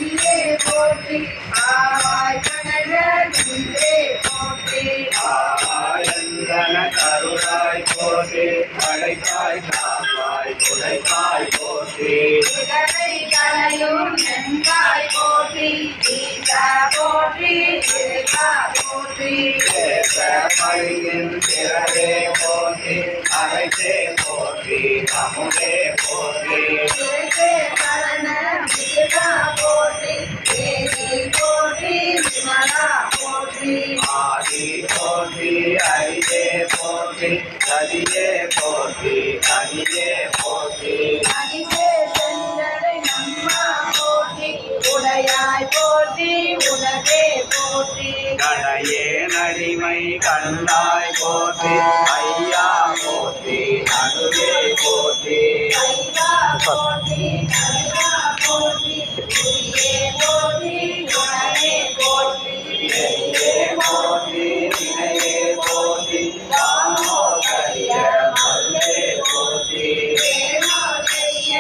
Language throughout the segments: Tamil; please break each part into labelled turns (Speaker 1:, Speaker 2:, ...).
Speaker 1: அடியே போற்றி ஆவாய் கனக குன்றே போற்றி
Speaker 2: ஆயந்தன கருளாய் போற்றி படைப்பாய் காப்பாய் குடைப்பாய் போற்றி
Speaker 1: இடரை கலையும் நன்றாய் போற்றி ஈசா போற்றி இறைவா போற்றி
Speaker 2: பழியின் திறவே போற்றி அரைத்தே போற்றி அமுதே போற்றி
Speaker 1: சரண விஜயா போற்றி தேவி போற்றி விமலா போற்றி
Speaker 2: ஆதி போற்றி அரியே போற்றி கதியே போற்றி கனியே போற்றி
Speaker 1: அதிசே செஞ்சரை நம்மா போற்றி உடையாய் போற்றி உலகே போற்றி
Speaker 2: கடையே நடிமை கண்டாய் போற்றி ஐயா போற்றி நடுவே போற்றி
Speaker 1: ஐயா போற்றி கருணா போற்றி உரியே போற்றி குணமே போற்றி
Speaker 2: இணையே போற்றி இணையே போற்றி தானோ கரிய மருந்தே போற்றி
Speaker 1: தேவோ செய்ய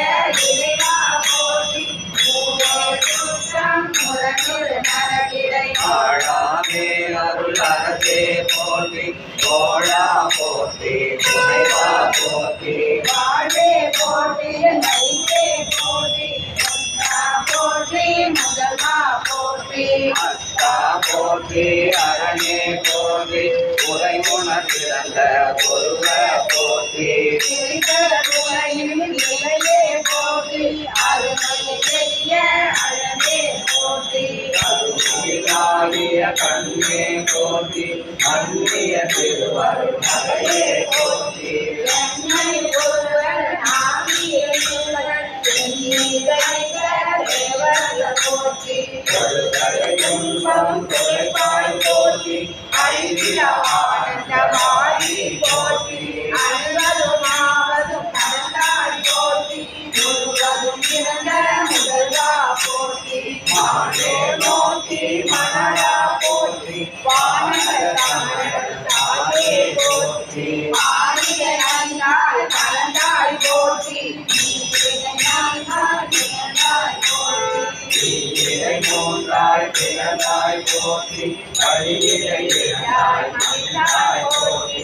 Speaker 1: இறைவா போற்றி மூவே சுற்றம் முரணில் நரகிடை
Speaker 2: ஆழாமே அருள் அரசே போற்றி கோழா போற்றி துணைவா போற்றி
Speaker 1: வாழ்வே போற்றி நைவே போற்றி முத்தா போற்றி முதல்வா போற்றி
Speaker 2: அத்தா போற்றி அரணே போற்றி உரைமுணர் பிறந்த பொருள போற்றி
Speaker 1: திருக்கருணையின் நிலையே போற்றி அருமை செய்ய அழகே போற்றி
Speaker 2: கருணாகிய கண்ணே போற்றி மன்னிய திருவருள் மலையே போற்றி
Speaker 1: என்னை ஒருவர் ஆகிய தேவர் போற்றி
Speaker 2: இன்பம் துளைப்பாய் போற்றி
Speaker 1: அறிவில ஆனந்தமாயி போற்றி அழுவதுமாவதும் கடந்தாய் போற்றி முழுவதும் பிறந்த முதல்வா போற்றி
Speaker 2: மானே நோக்கி மனடா போற்றி
Speaker 1: வானவர் தமிழர் தாயே போற்றி ஆரியனாய் கலந்தாய் போற்றி
Speaker 2: இறை மூன்றாய் பிறந்தாய் போற்றி வழியிலை இருந்தாய் மனிதாய் போற்றி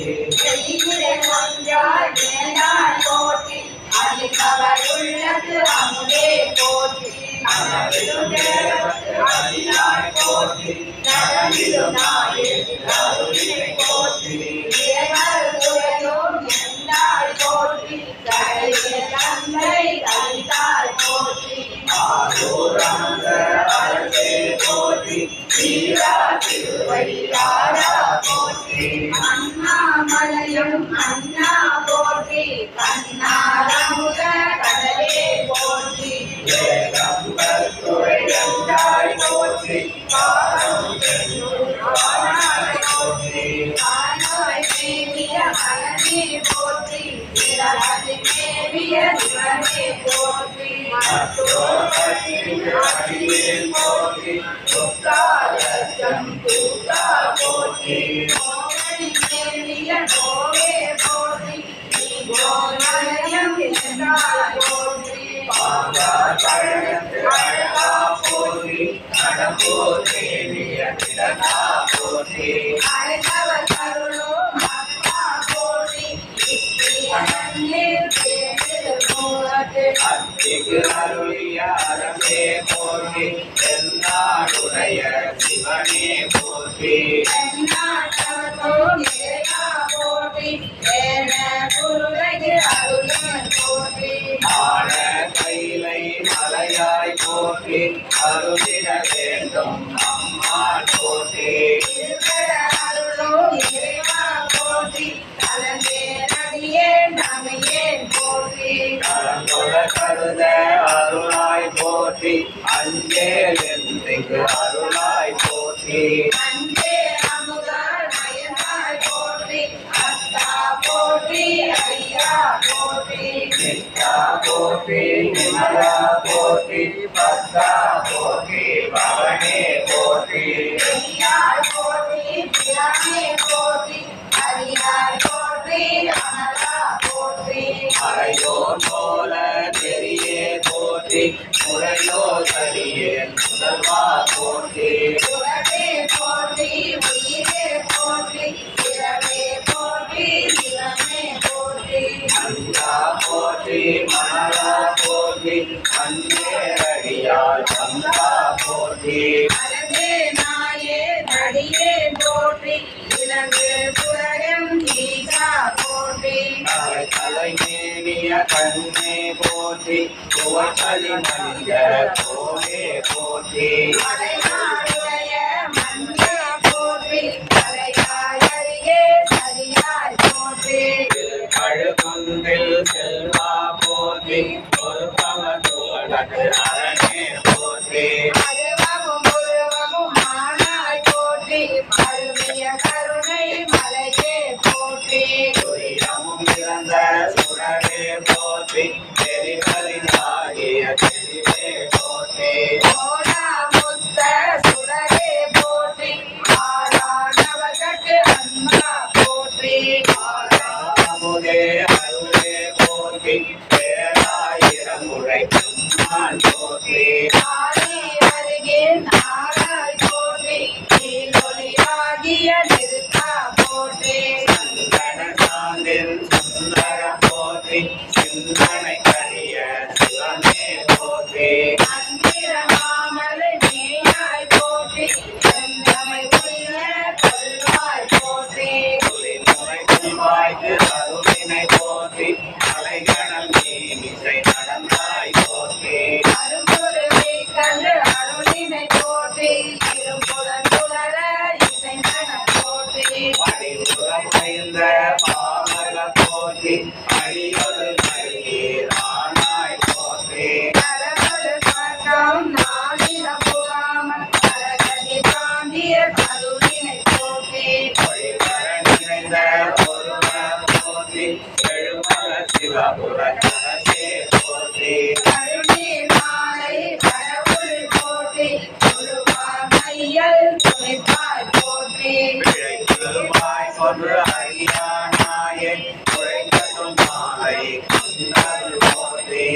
Speaker 1: ஒன்றாய் வேண்டாய் போற்றி அதிகவர் உள்ளது அமுதே போற்றி
Speaker 2: அனவிலும் தேவத்து அடியாய் போற்றி நகரிலும் நாயே அருளினை போற்றி
Speaker 1: தேவர் துறையும் எந்தாய் போற்றி கரையில் தந்தை கழித்தாய் போற்றி
Speaker 2: ஆரூரந்த அரசே போற்றி வீரா திருவையாரா போற்றி
Speaker 1: அண்ணாமலையும் அண்ணா போற்றி கண்ணாரமுக கடலே போற்றி
Speaker 2: ஏகம்பர் துறையந்தாய் போற்றி பாரம் சென்றாய் போற்றி
Speaker 1: ஆனாய் மேவிய மலனே போற்றி திரளாதி மேவிய சிவனே போற்றி
Speaker 2: அடியே போற்றி சுத்தாலயம் தூக்கா போற்றி
Speaker 1: கோவணி மேவிய கோவே போற்றி நீ கோவலயம் என்றாய் போற்றி
Speaker 2: பாங்கா பழனத்து அழகா போற்றி நடப்போர் தேவிய திடகா போற்றி
Speaker 1: அழைத்தவர் கருளோ அப்பா போற்றி இத்தியனில் தேடு மூலத்து
Speaker 2: அத்திக்கு அருளிய அரசே போற்றி என்னாடுடைய சிவனே போற்றி
Speaker 1: எந்நாட்டவர்க்கோ இறைவா போற்றி ஏன குருவைக்கு அருளன் போற்றி
Speaker 2: ஆன கைலை மலையாய் போற்றி அருளிட வேண்டும் அம்மா போற்றி
Speaker 1: இருக்கிற அருளோ இறைவா போற்றி கலந்தே நதியே நமையே போற்றி
Speaker 2: கலந்தொட கருத அருளாய் போற்றி அஞ்சேலெந்திக்கு அருளாய் போற்றி
Speaker 1: அன்பே அமுதா நயனாய் போற்றி அத்தா போற்றி ஐயா போற்றி
Speaker 2: நித்தா போற்றி நிமலா போற்றி பத்தா போற்றி பவனே போற்றி
Speaker 1: ஐயாய் போற்றி பிரானே போற்றி அரியாய் போற்றி அமலா போற்றி
Speaker 2: அறையோர் போல தெரியே போற்றி முறையோ சரியேன் முதல்வா போற்றி
Speaker 1: உறவே போற்றி உயிரே போற்றி சிறவே போற்றி சிவமே போற்றி
Speaker 2: அஞ்சா போற்றி மணலா போற்றி அஞ்சேரடியால் சங்கா போற்றி
Speaker 1: அழகே நாயே நடியே போற்றி இலங்கு புலகம் ஈசா போற்றி
Speaker 2: தலைமேனிய கண்ணே போற்றி துவக்கலி மனித கோவே போற்றி
Speaker 1: மலையாளுடைய மன்னே போற்றி மலையாள் அருகே சரியாய் போற்றி
Speaker 2: கழுகுந்தில் செல்வா போற்றி ஒரு பவதோடக்கு அரணே போற்றி
Speaker 1: அருவமும் உருவமும் ஆனாய் போற்றி அருமைய கருணை மலையே போற்றி
Speaker 2: துயரமும் இறந்த சுடரே போற்றி தெரிவலினாகிய தெளிவே போற்றி
Speaker 1: கோலா முத்த சுடரே போற்றி ஆளானவர்கட்கு அன்பா போற்றி
Speaker 2: அமுதே அருளே போற்றி பேராயிரம் உரைக்கும் நான் போற்றி
Speaker 1: ஆதி அருகே நாராய் போற்றி நீலொளியாகிய நிறுத்தா போற்றி
Speaker 2: சந்தன சாந்தில் சுந்தர போற்றி சிந்தனை கரிய சிவமே போற்றி
Speaker 1: அந்திர மாமலை மேயாய் போற்றி செந்தமை உள்ள கொள்வாய் போற்றி
Speaker 2: துளிமுறை வாய்க்கு அருளினை போற்றி அலைகடல் மீமிசை நடந்தாய் போற்றி
Speaker 1: அரும்பொருளை கண்டு அருளினை போற்றி இரும்புலன் புலர இசைந்தன போற்றி
Speaker 2: அடிபுறம் வைந்த பாமர போற்றி அடியொரு மருகீர் ஆனாய் போற்றி
Speaker 1: நரகொடு சர்க்கம் நாளில புகாமல் நரகதி காந்திய கருளினை போற்றி
Speaker 2: ஒளிவர நிறைந்த ஒருவர் போற்றி எழுமல சிவபுர கரசே போற்றி
Speaker 1: கருணீர் மாலை கடவுள் போற்றி குருவார் மையல் துணைப்பாய் போற்றி
Speaker 2: பிழைக்குமாய் கொன்று அறியானாயே உழைக்க சொன்னாலை கந்தருள் போற்றி